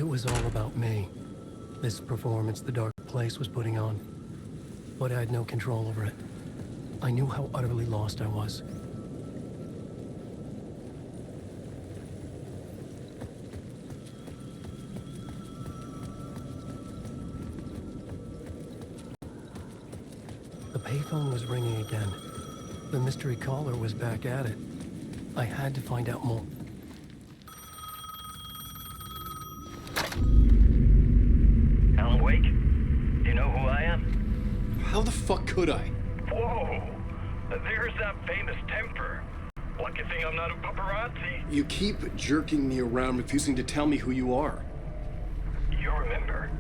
was all about me. This performance the dark place was putting on. But I had no control over it. I knew how utterly lost I was. The payphone was ringing again. The mystery caller was back at it. I had to find out more. Alan Wake? Do you know who I am? How the fuck could I? Whoa! There's that famous temper. Lucky thing I'm not a paparazzi. You keep jerking me around, refusing to tell me who you are. You remember?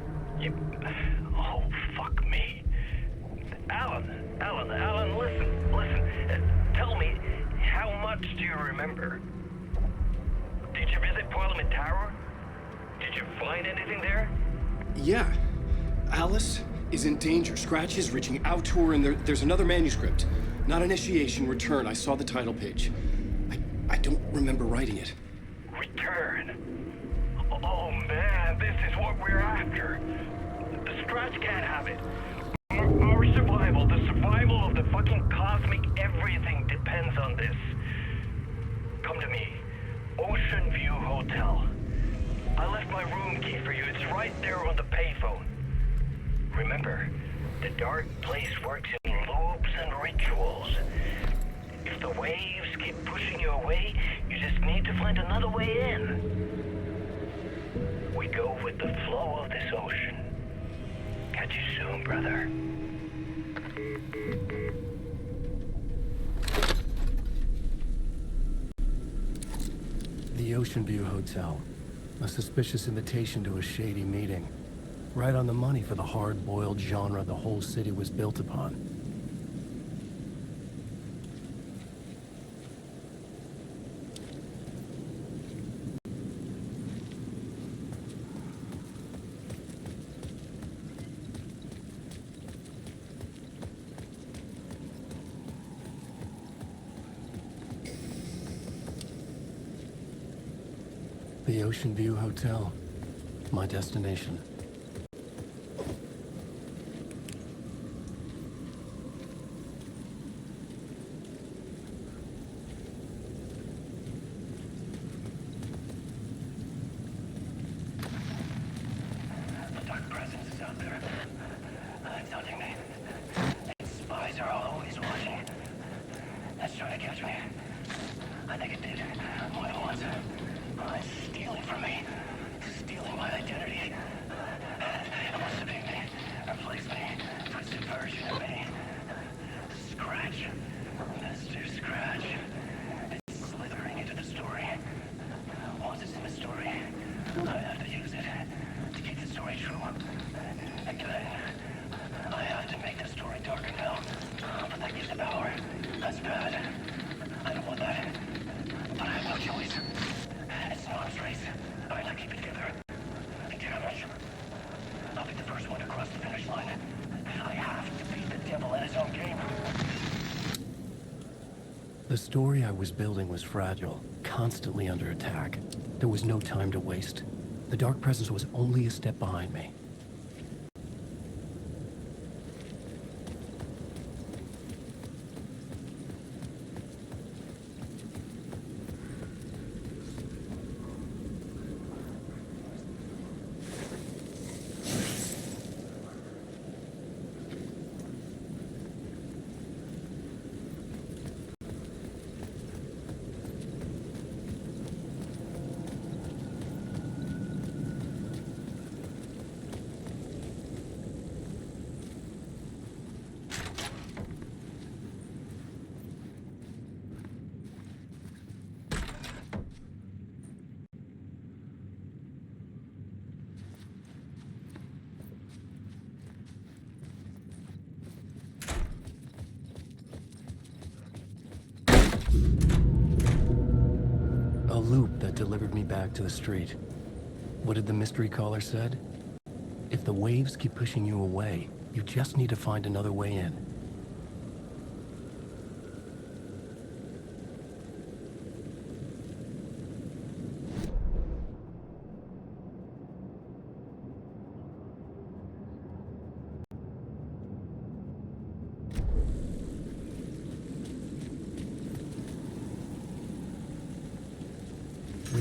Oh, fuck me. Alan, listen. Tell me, how much do you remember? Did you visit Parliament Tower? Did you find anything there? Yeah. Alice is in danger. Scratch is reaching out to her, and there's another manuscript. Not initiation, return. I saw the title page. I don't remember writing it. Return? Oh man, this is what we're after. The Scratch can't have it. Our survival, the survival of the fucking cosmic everything depends on this. Come to me. Ocean View Hotel. I left my room key for you. It's right there on the payphone. Remember, the dark place works in loops and rituals. If the waves keep pushing you away, you just need to find another way in. We go with the flow of this ocean. Catch you soon, brother. The Ocean View Hotel. A suspicious invitation to a shady meeting. Right on the money for the hard-boiled genre the whole city was built upon. The Ocean View Hotel. My destination. The dark presence is out there. It's hunting me. Its spies are always watching. It's trying to catch me. I think it did more than once. It's stealing from me. Stealing my identity. It wants to be me. Replace me. Put subversion in me. Scratch. Mr. Scratch. It's slithering into the story. Once it's in the story, I have to use it to keep the story true. Again, I have to make the story darker now. But that gives it power. That's bad. I don't want that. But I have no choice. It's an arms race. I gotta keep it together. Damn it. I'll be the first one to cross the finish line. I have to beat the devil at his own game. The story I was building was fragile, constantly under attack. There was no time to waste. The dark presence was only a step behind me. A loop that delivered me back to the street. What did the mystery caller said? If the waves keep pushing you away, you just need to find another way in.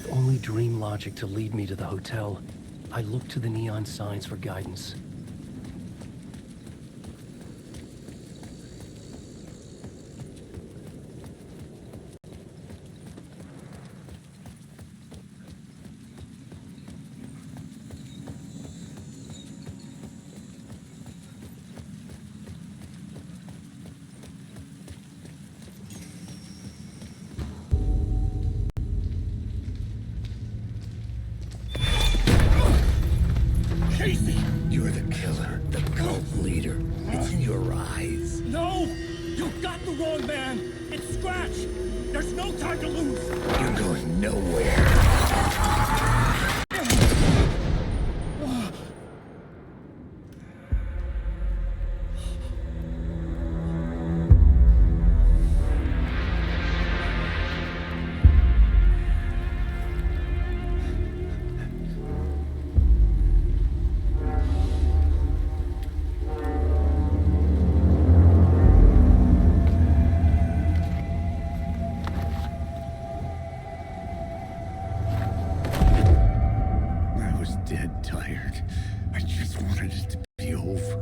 With only dream logic to lead me to the hotel, I looked to the neon signs for guidance. You're the killer, the cult leader. It's in your eyes. No! You got the wrong man! It's Scratch! There's no time to lose! You're going nowhere. Dead tired. I just wanted it to be over.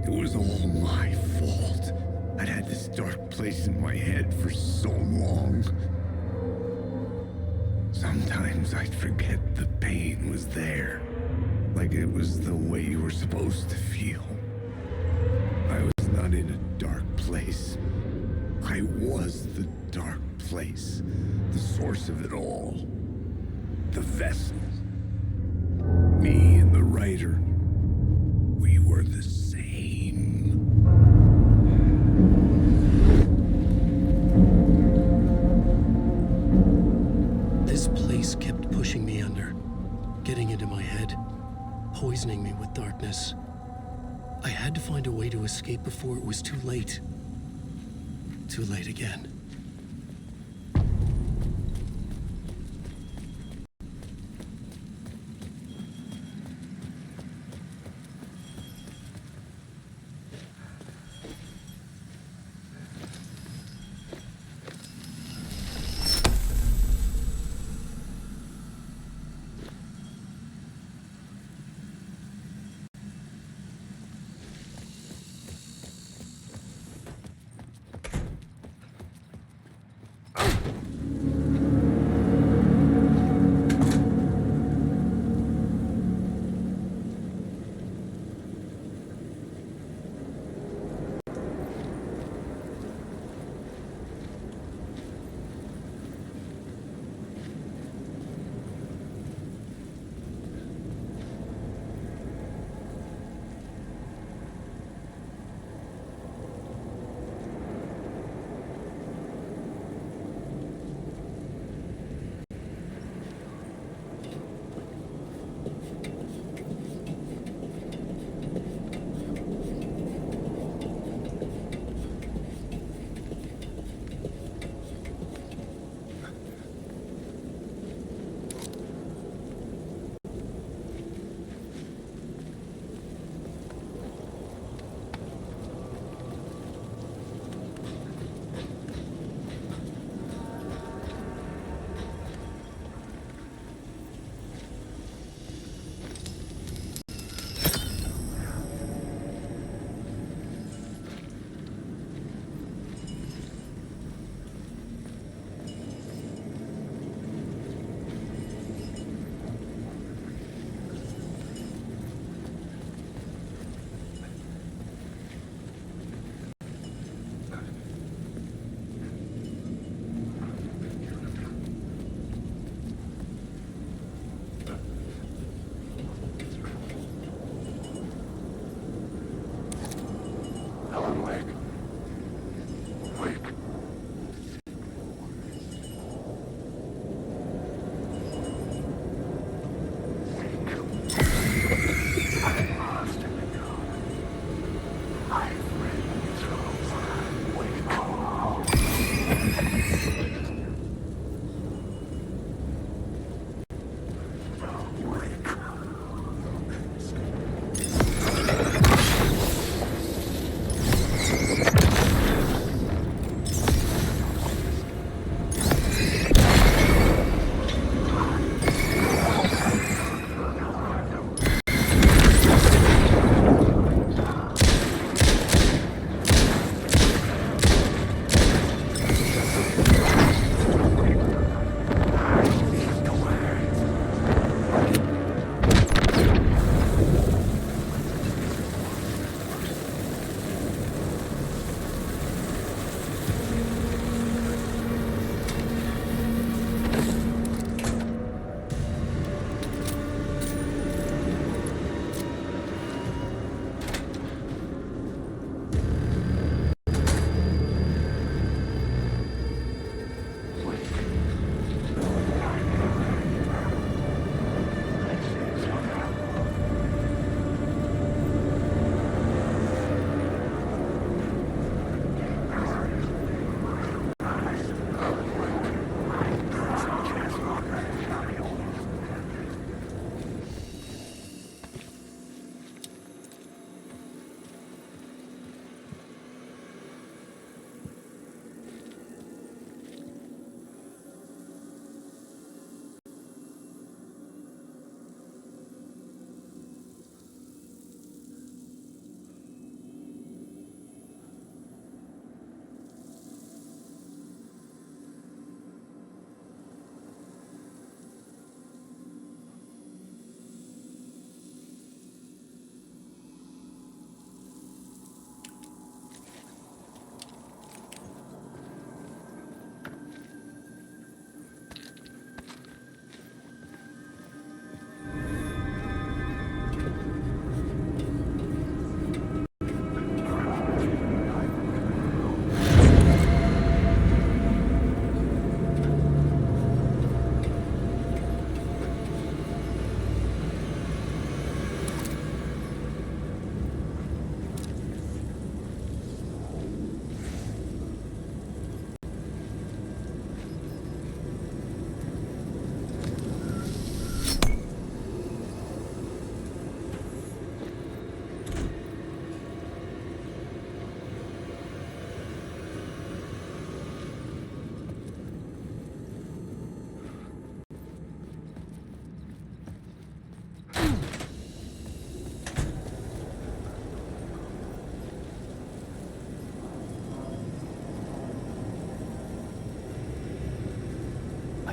It was all my fault. I'd had this dark place in my head for so long. Sometimes I'd forget the pain was there. Like it was the way you were supposed to feel. I was not in a dark place. I was the dark place. The source of it all. The vessel. Me and the writer, we were the same. This place kept pushing me under, getting into my head, poisoning me with darkness. I had to find a way to escape before it was too late. Too late again.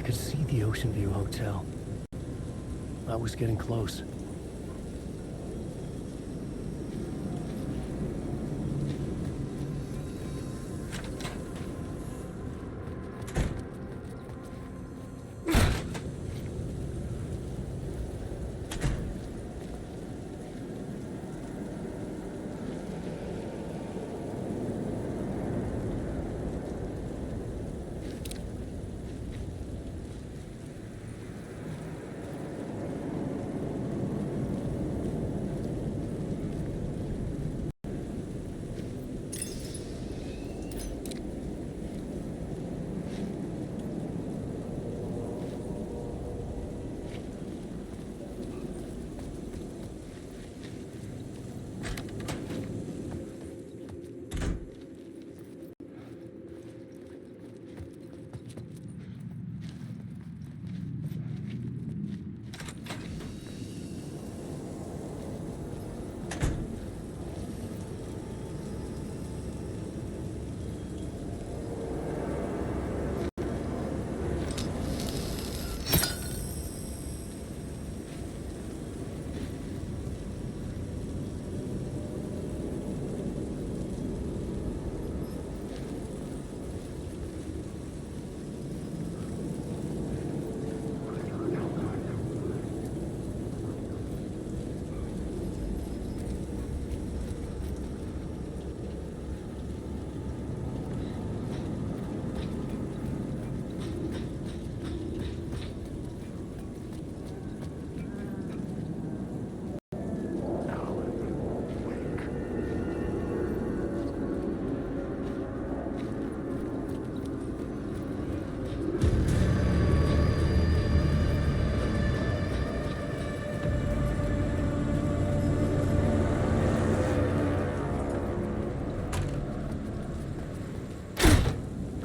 could see the Ocean View Hotel. I was getting close.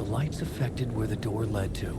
Lights affected where the door led to.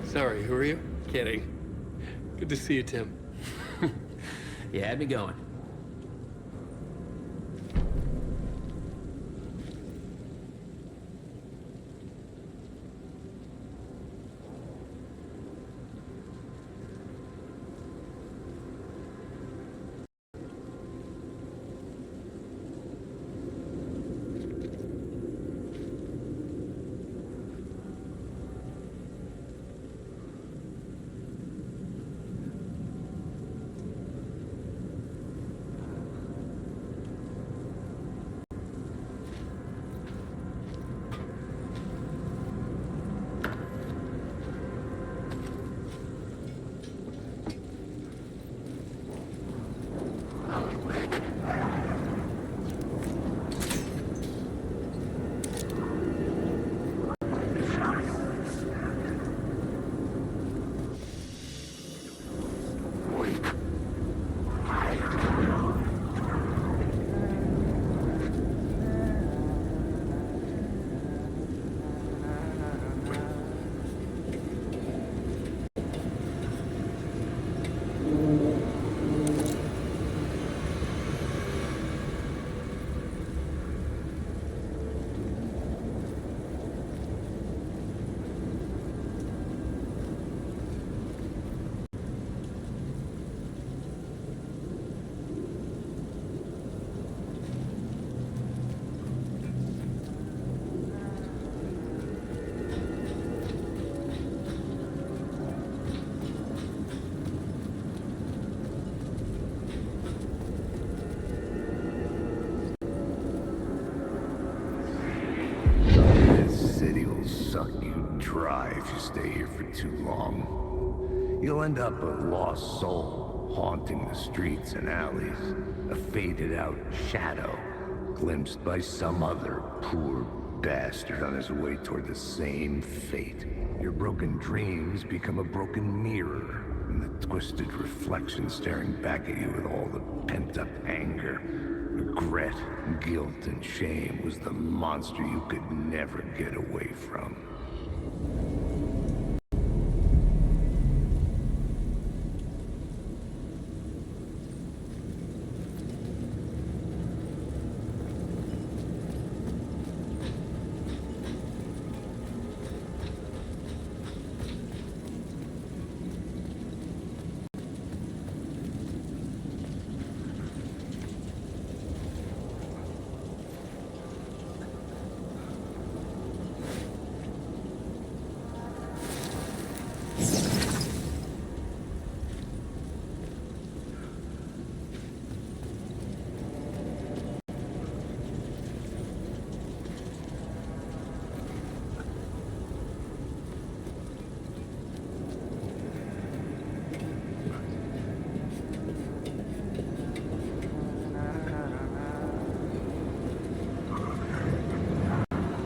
Sorry, who are you? Kidding. Good to see you, Tim. You had me going. suck you dry if you stay here for too long. You'll end up a lost soul, haunting the streets and alleys, a faded-out shadow, glimpsed by some other poor bastard on his way toward the same fate. Your broken dreams become a broken mirror, and the twisted reflection staring back at you with all the pent-up anger, regret, guilt, and shame was the monster you could never get away from.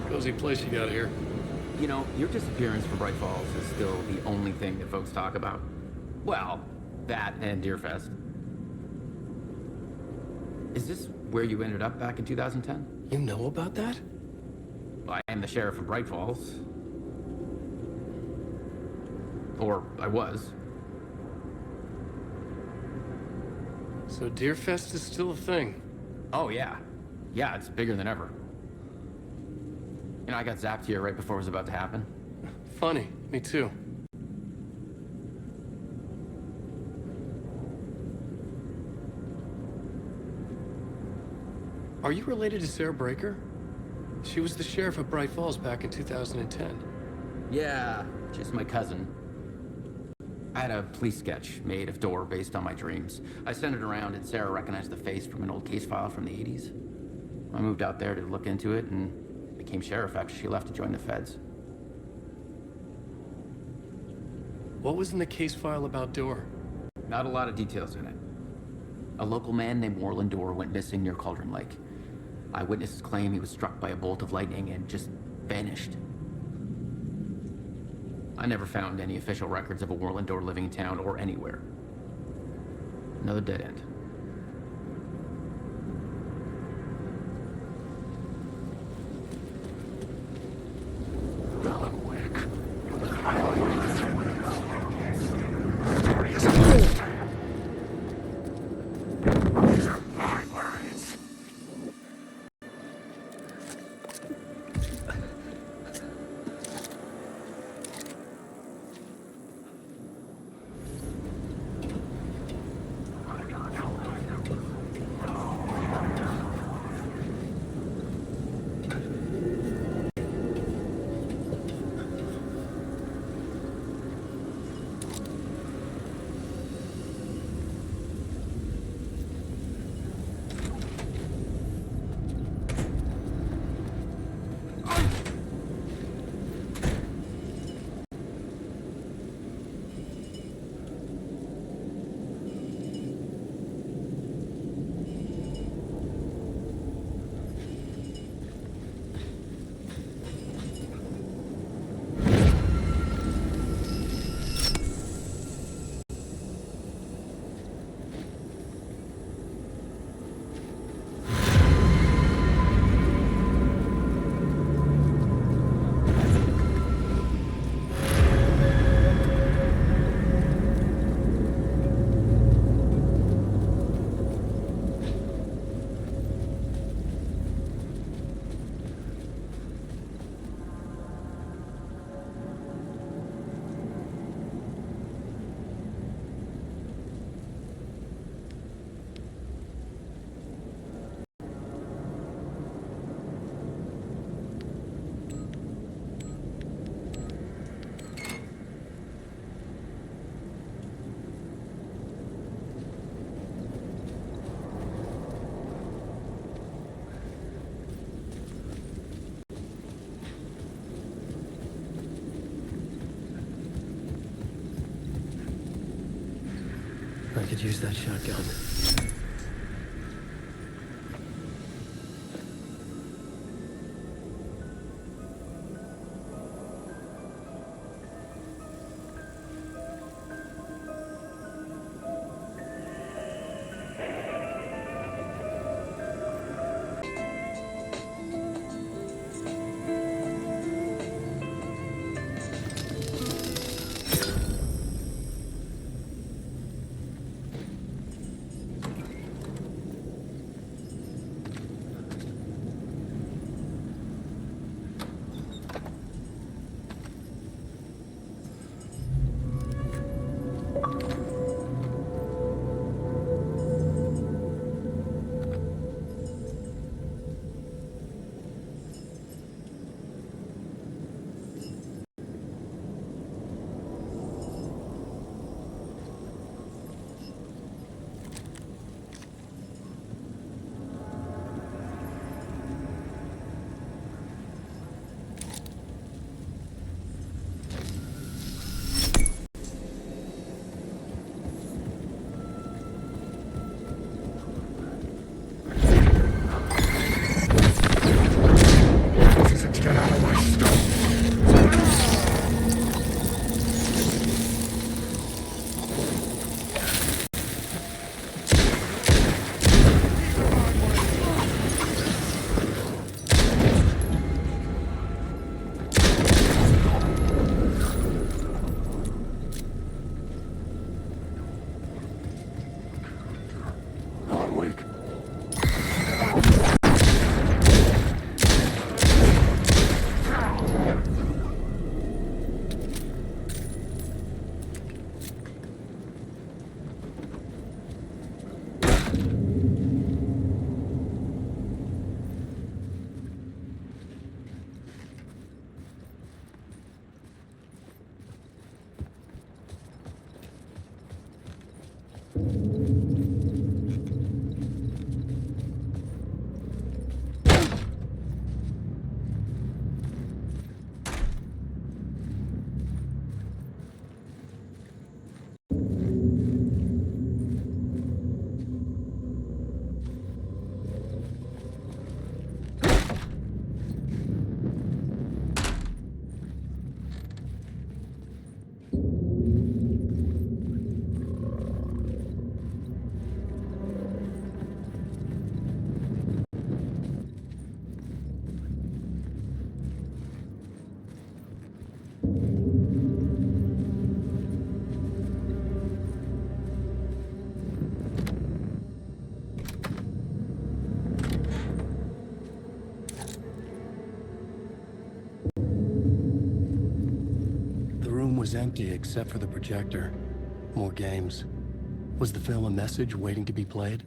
Cozy place you got here. You know, your disappearance from Bright Falls is still the only thing that folks talk about. Well, that and Deerfest. Is this where you ended up back in 2010? You know about that? I am the sheriff of Bright Falls. Or I was. So Deerfest is still a thing. Oh, yeah. Yeah, it's bigger than ever. You know, I got zapped here right before it was about to happen. Funny, me too. Are you related to Sarah Breaker? She was the sheriff of Bright Falls back in 2010. Yeah, just my cousin. I had a police sketch made of Door based on my dreams. I sent it around and Sarah recognized the face from an old case file from the 80s. I moved out there to look into it and became sheriff after she left to join the feds. What was in the case file about Door? Not a lot of details in it. A local man named Warland Door went missing near Cauldron Lake. Eyewitnesses claim he was struck by a bolt of lightning and just vanished. I never found any official records of a Warland Door living in town or anywhere. Another dead end. I could use that shotgun. Was empty except for the projector. More games. Was the film a message waiting to be played?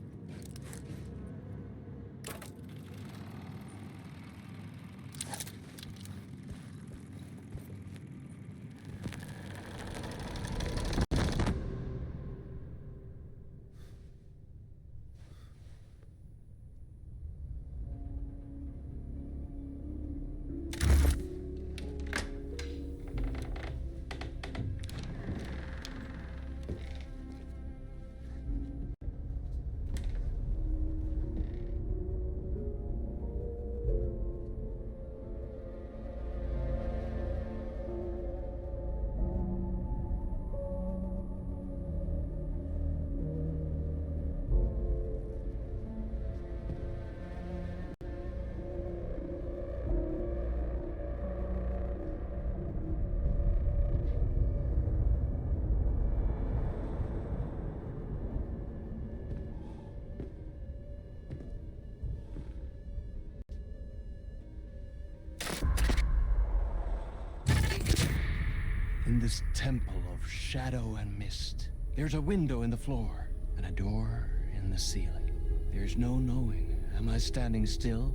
In this temple of shadow and mist, there's a window in the floor and a door in the ceiling. There's no knowing, am I standing still,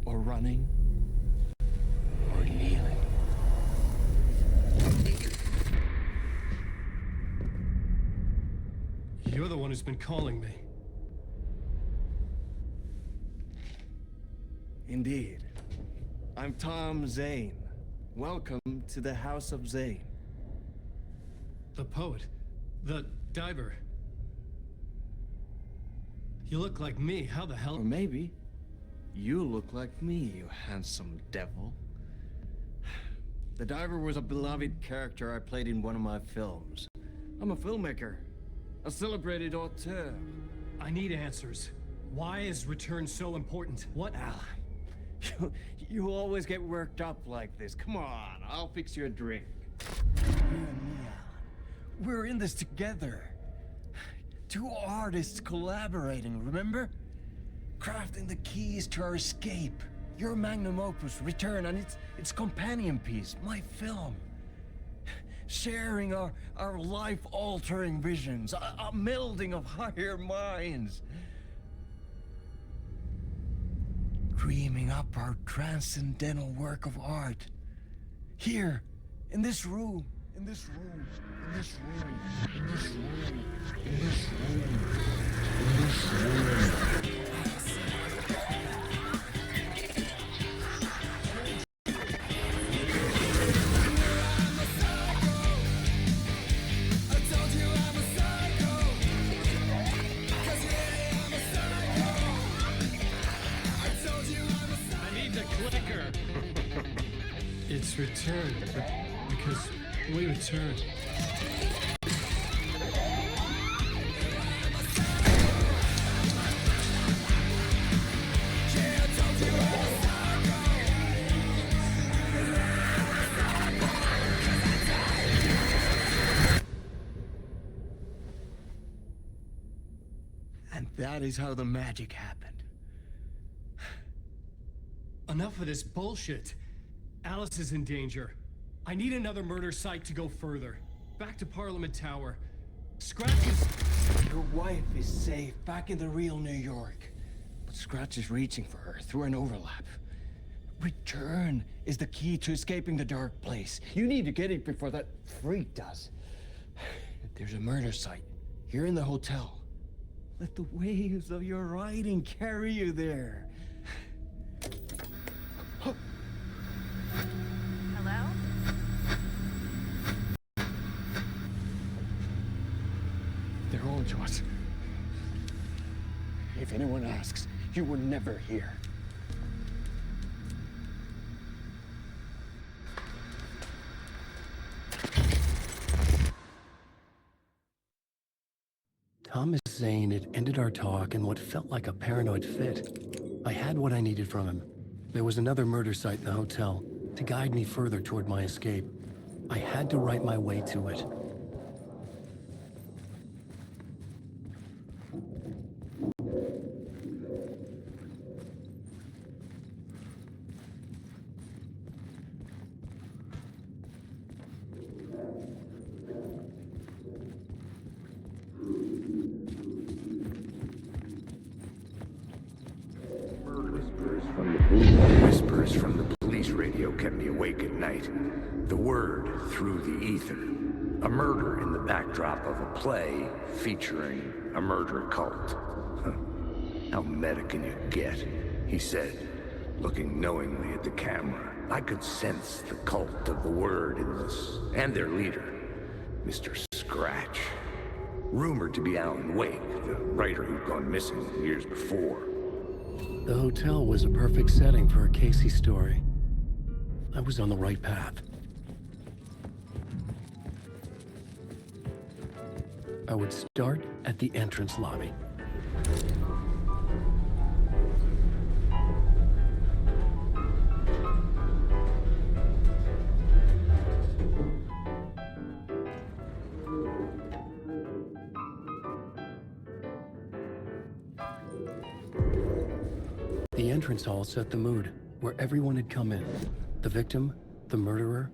or running, or kneeling? You're the one who's been calling me. Indeed. I'm Tom Zane. Welcome to the House of Zane. The poet. The diver. You look like me. How the hell? Or maybe you look like me, you handsome devil. The diver was a beloved character I played in one of my films. I'm a filmmaker, a celebrated auteur. I need answers. Why is Return so important? What? Al, you always get worked up like this. Come on, I'll fix you a drink. You and me, Alan. We're in this together. Two artists collaborating, remember? Crafting the keys to our escape. Your magnum opus, Return, and its companion piece, my film. Sharing our life-altering visions, a melding of higher minds. Dreaming up our transcendental work of art. Here, in this room, in this room, in this room, in this room, in this room, in this room. It's Return, because we return. And that is how the magic happened. Enough of this bullshit. Alice is in danger. I need another murder site to go further. Back to Parliament Tower. Scratch is... Your wife is safe, back in the real New York. But Scratch is reaching for her through an overlap. Return is the key to escaping the dark place. You need to get it before that freak does. There's a murder site here in the hotel. Let the waves of your writing carry you there. Hello? They're all yours. If anyone asks, you were never here. Thomas Zane had ended our talk in what felt like a paranoid fit. I had what I needed from him. There was another murder site in the hotel to guide me further toward my escape. I had to write my way to it. Whispers from the police radio kept me awake at night. The word through the ether. A murder in the backdrop of a play featuring a murder cult. How meta can you get? He said, looking knowingly at the camera. I could sense the cult of the word in this, and their leader, Mr. Scratch. Rumored to be Alan Wake, the writer who'd gone missing years before. The hotel was a perfect setting for a Casey story. I was on the right path. I would start at the entrance lobby. The entrance hall set the mood, where everyone had come in. The victim, the murderer,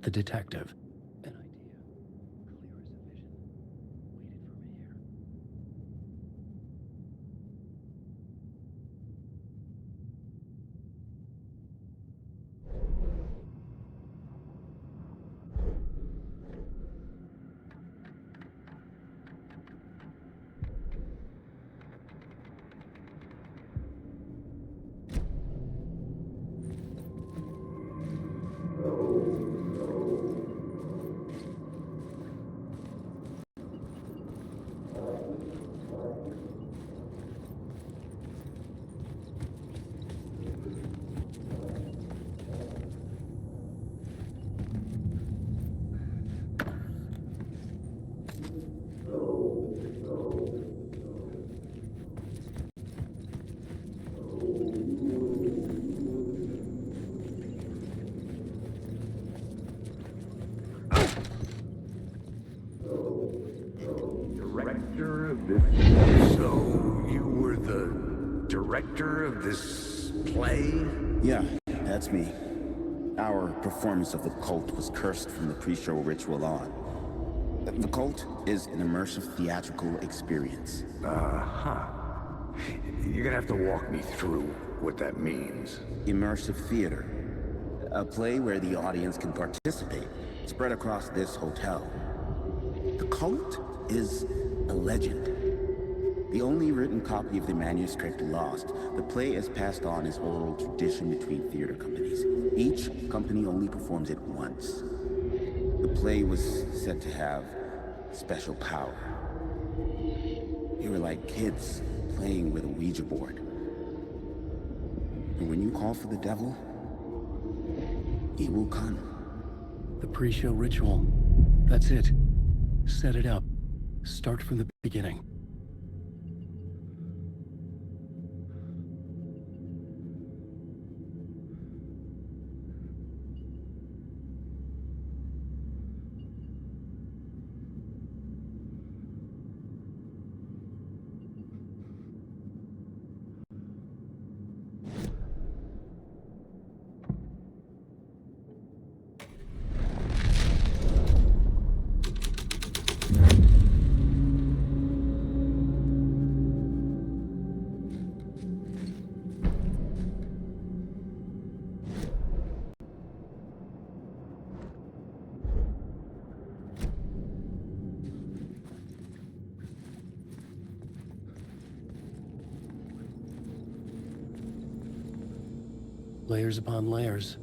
the detective. An idea, clear as a vision, waited for me here. director of this play? Yeah, that's me. Our performance of the cult was cursed from the pre-show ritual on. The cult is an immersive theatrical experience. Uh-huh. You're gonna have to walk me through what that means. Immersive theater. A play where the audience can participate, spread across this hotel. The cult is a legend. The only written copy of the manuscript lost, the play is passed on as oral tradition between theater companies. Each company only performs it once. The play was said to have special power. We were like kids playing with a Ouija board. And when you call for the devil, he will come. The pre-show ritual. That's it. Set it up. Start from the beginning. Layers upon layers.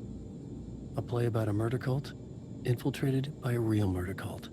A play about a murder cult, infiltrated by a real murder cult.